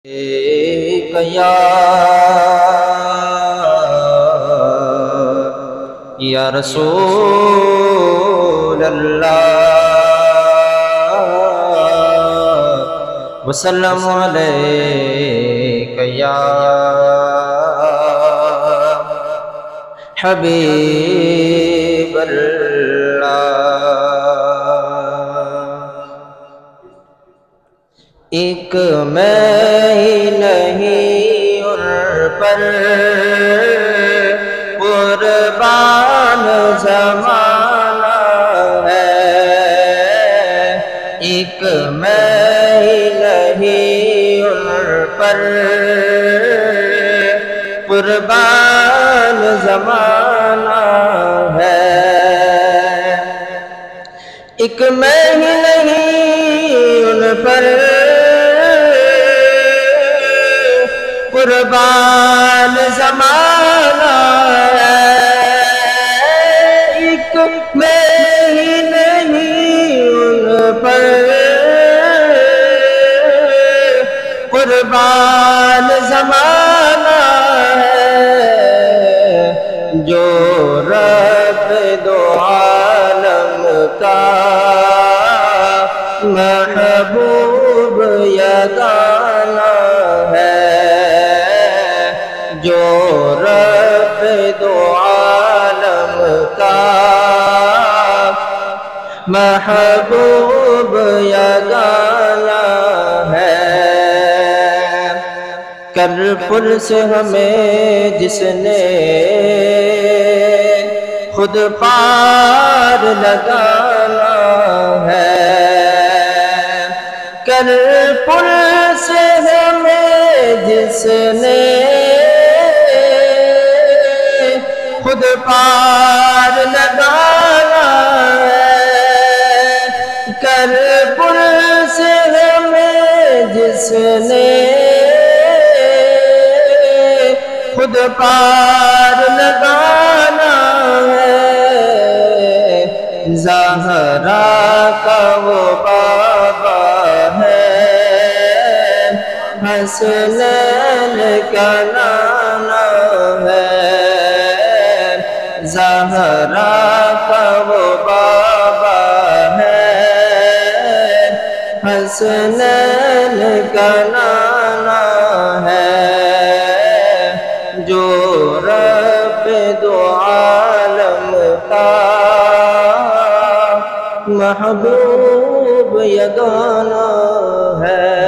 یا رسول اللہ وسلم علیک یا حبیب اللہ۔ ایک میں ہی نہیں ان پر قربان زمانہ ہے، ایک میں ہی نہیں ان پر قربان زمانہ ہے، ایک میں ہی نہیں ان پر قربان زمانہ ہے، ایک میں ہی نہیں ان پر قربان زمانہ ہے، جو رب دو عالم کا محبوب یگانہ ہے، جو رب دو عالم کا محبوب یگانہ ہے۔ کرپل سے ہمیں جس نے خود پار لگانا ہے، کرپل سے ہمیں جس نے خود پار لگانا ہے، کرپل سے ہمیں جس نے خود پار لگانا ہے، زہرا کا وہ بابا ہے، حسنین کا نانا ہے، زہرا کا وہ بابا ہے، حسنین کا نانا ہے، جو رب دو عالم کا محبوب یگانہ ہے۔